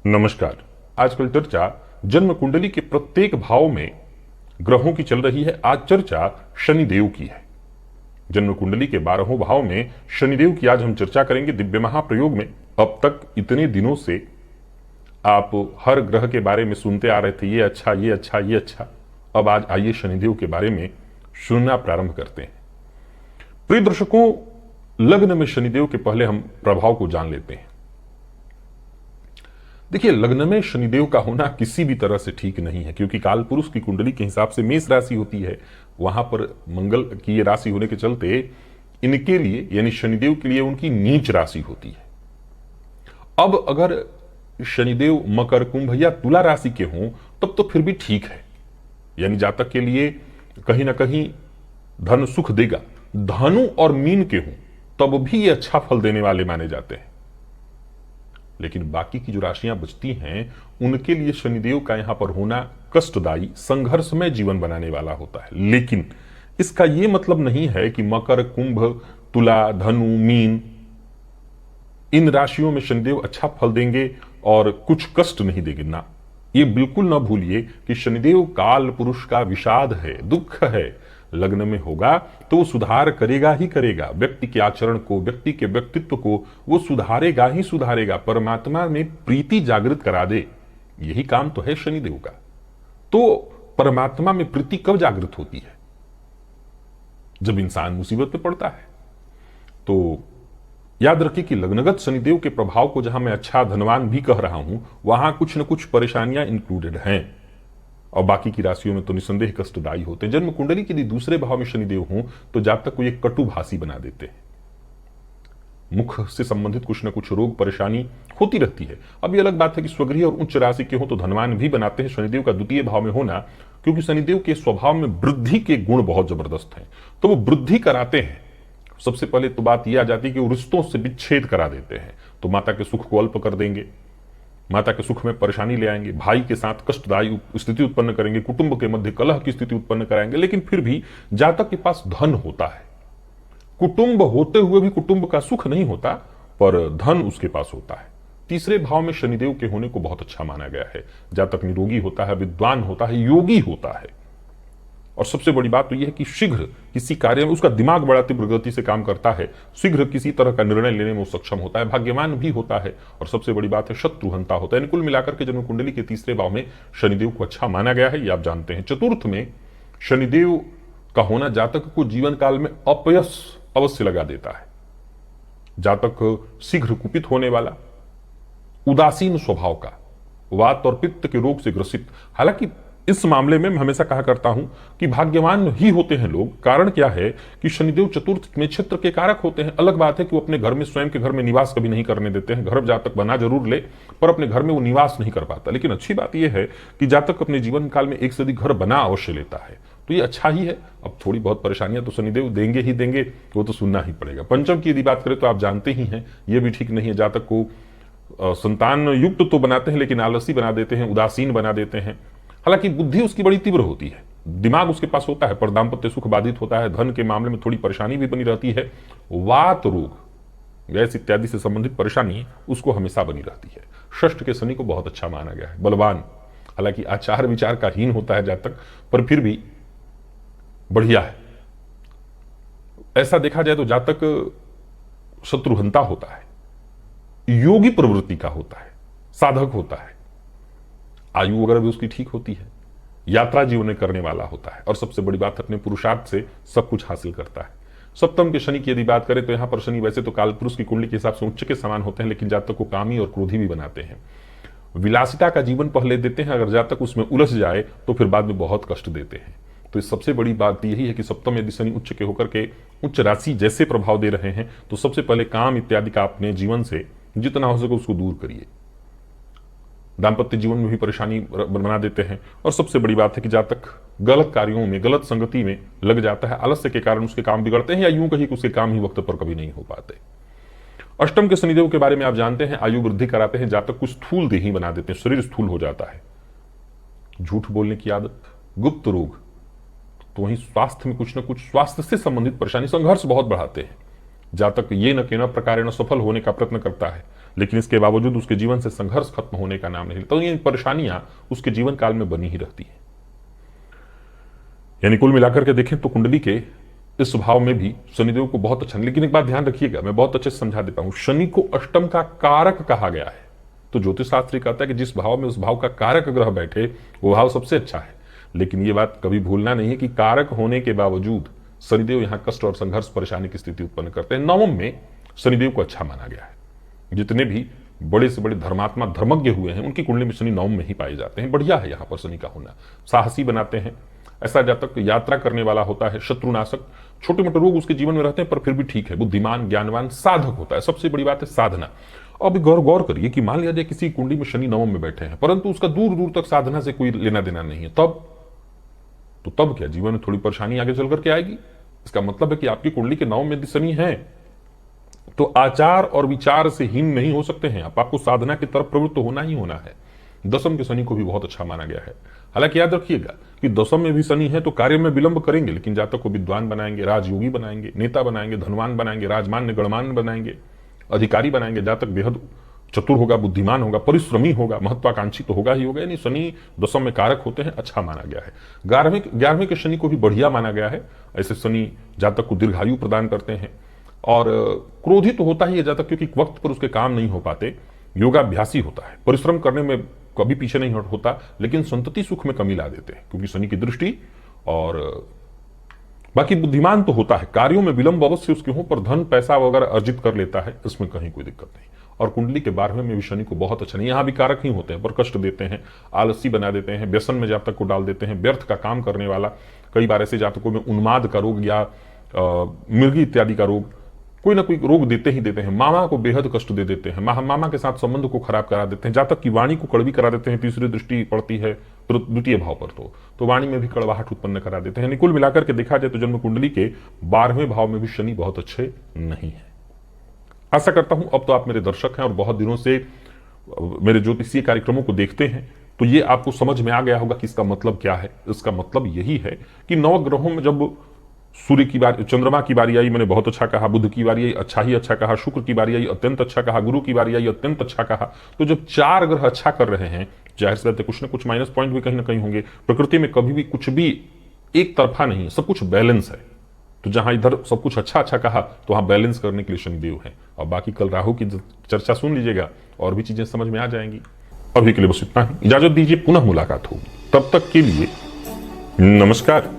नमस्कार। आजकल चर्चा जन्म कुंडली के प्रत्येक भाव में ग्रहों की चल रही है। आज चर्चा शनिदेव की है। जन्म कुंडली के 12वें भाव में शनिदेव की आज हम चर्चा करेंगे दिव्य महाप्रयोग में। अब तक इतने दिनों से आप हर ग्रह के बारे में सुनते आ रहे थे, ये अच्छा, ये अच्छा, ये अच्छा। अब आज आइए शनिदेव के बारे में सुनना प्रारंभ करते हैं। प्रिय दर्शकों, लग्न में शनिदेव के पहले हम प्रभाव को जान लेते हैं। देखिए, लग्न में शनिदेव का होना किसी भी तरह से ठीक नहीं है, क्योंकि काल पुरुष की कुंडली के हिसाब से मेष राशि होती है। वहां पर मंगल की ये राशि होने के चलते इनके लिए यानी शनिदेव के लिए उनकी नीच राशि होती है। अब अगर शनिदेव मकर, कुंभ या तुला राशि के हों तब तो फिर भी ठीक है, यानी जातक के लिए कहीं ना कहीं धन सुख देगा। धनु और मीन के हों तब भी ये अच्छा फल देने वाले माने जाते हैं। लेकिन बाकी की जो राशियां बचती हैं उनके लिए शनिदेव का यहां पर होना कष्टदायी, संघर्षमय जीवन बनाने वाला होता है। लेकिन इसका यह मतलब नहीं है कि मकर, कुंभ, तुला, धनु, मीन इन राशियों में शनिदेव अच्छा फल देंगे और कुछ कष्ट नहीं देंगे ना। ये बिल्कुल ना भूलिए कि शनिदेव काल पुरुष का विषाद है, दुख है। लग्न में होगा तो वो सुधार करेगा ही करेगा। व्यक्ति के आचरण को, व्यक्ति के व्यक्तित्व को वो सुधारेगा ही सुधारेगा। परमात्मा में प्रीति जागृत करा दे, यही काम तो है शनिदेव का। तो परमात्मा में प्रीति कब जागृत होती है? जब इंसान मुसीबत में पड़ता है। तो याद रखिए कि लग्नगत शनिदेव के प्रभाव को जहां मैं अच्छा धनवान भी कह रहा हूं, वहां कुछ न कुछ परेशानियां इंक्लूडेड हैं, और बाकी की राशियों में तो निसंदेह कष्टदायी होते हैं। जन्म कुंडली के लिए दूसरे भाव में शनिदेव हों तो जातक को एक कटुभाषी बना देते हैं। मुख से संबंधित कुछ न कुछ रोग परेशानी होती रहती है। अब ये अलग बात है कि स्वगृह और उच्च राशि के हो तो धनवान भी बनाते हैं। शनिदेव का द्वितीय भाव में होना, क्योंकि शनिदेव के स्वभाव में वृद्धि के गुण बहुत जबरदस्त हैं, तो वो वृद्धि कराते हैं। सबसे पहले तो बात यह आ जाती है कि वो रिश्तों से विच्छेद करा देते हैं। तो माता के सुख को अल्प कर देंगे, माता के सुख में परेशानी ले आएंगे, भाई के साथ कष्टदायी स्थिति उत्पन्न करेंगे, कुटुंब के मध्य कलह की स्थिति उत्पन्न कराएंगे। लेकिन फिर भी जातक के पास धन होता है। कुटुंब होते हुए भी कुटुंब का सुख नहीं होता, पर धन उसके पास होता है। तीसरे भाव में शनिदेव के होने को बहुत अच्छा माना गया है। जातक निरोगी होता है, विद्वान होता है, योगी होता है। और सबसे बड़ी बात तो यह है कि शीघ्र किसी कार्य में उसका दिमाग बड़ा तीव्र गति से काम करता है, शीघ्र किसी तरह का निर्णय लेने में वो सक्षम होता है, भाग्यवान भी होता है। और सबसे बड़ी बात है शत्रुहंता होता है। कुल मिलाकर के जन्म कुंडली के तीसरे भाव में शनिदेव को अच्छा माना गया है, ये आप जानते हैं। चतुर्थ में शनिदेव का होना जातक को जीवन काल में अपयश अवश्य लगा देता है। जातक शीघ्र कुपित होने वाला, उदासीन स्वभाव का, वात और पित्त के रोग से ग्रसित। हालांकि इस मामले में मैं हमेशा कहा करता हूं कि भाग्यवान ही होते हैं लोग। कारण क्या है कि शनिदेव चतुर्थ में क्षेत्र के कारक होते हैं। अलग बात है कि वो अपने घर में, स्वयं के घर में निवास कभी नहीं करने देते हैं। घर जातक बना जरूर ले, पर अपने घर में वो निवास नहीं कर पाता। लेकिन अच्छी बात यह है कि जातक अपने जीवन काल में एक से अधिक घर बना अवश्य लेता है, तो ये अच्छा ही है। अब थोड़ी बहुत परेशानियां तो शनिदेव देंगे ही देंगे, वो तो सुनना ही पड़ेगा। पंचम की यदि बात करें तो आप जानते ही हैं, ये भी ठीक नहीं है। जातक को संतान युक्त तो बनाते हैं, लेकिन आलसी बना देते हैं, उदासीन बना देते हैं। हालांकि बुद्धि उसकी बड़ी तीव्र होती है, दिमाग उसके पास होता है, पर दाम्पत्य सुख बाधित होता है। धन के मामले में थोड़ी परेशानी भी बनी रहती है। वात रोग, गैस इत्यादि से संबंधित परेशानी उसको हमेशा बनी रहती है। षष्ठ के शनि को बहुत अच्छा माना गया है, बलवान। हालांकि आचार विचार का हीन होता है जातक, पर फिर भी बढ़िया है। ऐसा देखा जाए तो जातक शत्रुहंता होता है, योगी प्रवृत्ति का होता है, साधक होता है। आयु वगैरह भी उसकी ठीक होती है, यात्रा जीवन में करने वाला होता है, और सबसे बड़ी बात अपने पुरुषार्थ से सब कुछ हासिल करता है। सप्तम के शनि की यदि बात करें तो यहां पर शनि वैसे तो कालपुरुष की कुंडली के हिसाब से उच्च के समान होते हैं, लेकिन जातक को कामी और क्रोधी भी बनाते हैं। विलासिता का जीवन पहले देते हैं, अगर जातक उसमें उलझ जाए तो फिर बाद में बहुत कष्ट देते हैं। तो इस सबसे बड़ी बात यही है कि सप्तम यदि शनि उच्च के होकर के उच्च राशि जैसे प्रभाव दे रहे हैं, तो सबसे पहले काम इत्यादि का अपने जीवन से जितना हो सके उसको दूर करिए। दाम्पत्य जीवन में भी परेशानी बना देते हैं। और सबसे बड़ी बात है कि जातक गलत कार्यों में, गलत संगति में लग जाता है, आलस्य के कारण उसके काम बिगड़ते हैं, या यूं कहीं कि उसके काम ही वक्त पर कभी नहीं हो पाते। अष्टम के शनिदेव के बारे में आप जानते हैं, आयु वृद्धि कराते हैं, जातक को स्थूल देही बना देते हैं, शरीर स्थूल हो जाता है। झूठ बोलने की आदत, गुप्त रोग, तो वहीं स्वास्थ्य में कुछ न कुछ स्वास्थ्य से संबंधित परेशानी, संघर्ष बहुत बढ़ाते हैं। जातक ये न के न प्रकार न सफल होने का प्रयत्न करता है, लेकिन इसके बावजूद उसके जीवन से संघर्ष खत्म होने का नाम नहीं लेता। तो ये परेशानियां उसके जीवन काल में बनी ही रहती हैं। यानी कुल मिलाकर के देखें तो कुंडली के इस भाव में भी शनिदेव को बहुत अच्छा, लेकिन एक बात ध्यान रखिएगा, मैं बहुत अच्छे से समझा देता हूं। शनि को अष्टम का कारक कहा गया है, तो ज्योतिष शास्त्री कहता है कि जिस भाव में उस भाव का कारक ग्रह बैठे वो भाव सबसे अच्छा है। लेकिन ये बात कभी भूलना नहीं है कि कारक होने के बावजूद शनिदेव यहां कष्ट और संघर्ष परेशानी की स्थिति उत्पन्न करते हैं। नवम में शनिदेव को अच्छा माना गया है। जितने भी बड़े से बड़े धर्मात्मा धर्मज्ञ हुए हैं उनकी कुंडली में शनि नवम में ही पाए जाते हैं। बढ़िया है यहां पर शनि का होना, साहसी बनाते हैं। ऐसा जातक यात्रा करने वाला होता है, शत्रुनाशक, छोटे मोटे रोग उसके जीवन में रहते हैं पर फिर भी ठीक है, बुद्धिमान ज्ञानवान साधक होता है। सबसे बड़ी बात है साधना। अब गौर करिए कि मान लिया जाए किसी कुंडली में शनि नवम में बैठे हैं परंतु उसका दूर दूर तक साधना से कोई लेना देना नहीं है, तब क्या जीवन में थोड़ी परेशानी आगे चल करके आएगी। इसका मतलब है कि आपकी कुंडली के नवम में यदि शनि है तो आचार और विचार से हीन नहीं हो सकते हैं आप। आपको साधना की तरफ प्रवृत्त होना ही होना है। दसम के शनि को भी बहुत अच्छा माना गया है। हालांकि याद रखिएगा कि दसम में भी शनि है तो कार्य में विलंब करेंगे, लेकिन जातक को विद्वान बनाएंगे, राजयोगी बनाएंगे, नेता बनाएंगे, धनवान बनाएंगे, राजमान्य गणमान्य बनाएंगे, अधिकारी बनाएंगे। जातक बेहद चतुर होगा, बुद्धिमान होगा, परिश्रमी होगा, महत्वाकांक्षी तो होगा ही होगा। यानी शनि दसम में कारक होते हैं, अच्छा माना गया है। 11वें के शनि को भी बढ़िया माना गया है। ऐसे शनि जातक को दीर्घायु प्रदान करते हैं और क्रोधित तो होता ही है जातक, क्योंकि वक्त पर उसके काम नहीं हो पाते। योगाभ्यासी होता है, परिश्रम करने में कभी पीछे नहीं होता, लेकिन संतति सुख में कमी ला देते हैं क्योंकि शनि की दृष्टि। और बाकी बुद्धिमान तो होता है, कार्यों में विलंब अवश्य उसके हो पर धन पैसा वगैरह अर्जित कर लेता है, इसमें कहीं कोई दिक्कत नहीं। और कुंडली के 12वें में भी शनि को बहुत अच्छा नहीं, यहां भी कारक ही होते हैं पर कष्ट देते हैं, आलसी बना देते हैं, व्यसन में जातक को डाल देते हैं, व्यर्थ का काम करने वाला। कई बार ऐसे जातकों में उन्माद का रोग या मिर्गी इत्यादि का रोग, कोई ना कोई रोग देते ही देते हैं। मामा को बेहद कष्ट दे देते हैं, मामा के साथ संबंध को खराब करा देते हैं, जातक की वाणी को कड़वी करा देते हैं। तीसरी दृष्टि पड़ती है द्वितीय भाव पर तो वाणी में भी कड़वाहट उत्पन्न करा देते हैं। कुल मिलाकर के देखा जाए तो जन्म कुंडली के 12वें भाव में भी शनि बहुत अच्छे नहीं है। आशा करता हूं अब तो आप मेरे दर्शक हैं और बहुत दिनों से मेरे ज्योतिषीय कार्यक्रमों को देखते हैं, तो ये आपको समझ में आ गया होगा कि इसका मतलब क्या है। इसका मतलब यही है कि नवग्रहों में जब सूर्य की बारी, चंद्रमा की बारी आई, मैंने बहुत अच्छा कहा, बुध की बारी आई, अच्छा ही अच्छा कहा, शुक्र की बारी आई, अत्यंत अच्छा कहा, गुरु की बारी आई, अत्यंत अच्छा कहा। तो जब 4 ग्रह अच्छा कर रहे हैं, जाहिर सी बात है कुछ ना कुछ माइनस पॉइंट भी कहीं ना कहीं होंगे। प्रकृति में कभी भी कुछ भी एक तरफा नहीं है, सब कुछ बैलेंस है। तो जहां इधर सब कुछ अच्छा अच्छा कहा तो वहां बैलेंस करने के लिए शनिदेव है। और बाकी कल राहु की चर्चा सुन लीजिएगा और भी चीजें समझ में आ जाएंगी। अभी के लिए बस इतना ही, इजाजत दीजिए, पुनः मुलाकात होगी। तब तक के लिए नमस्कार।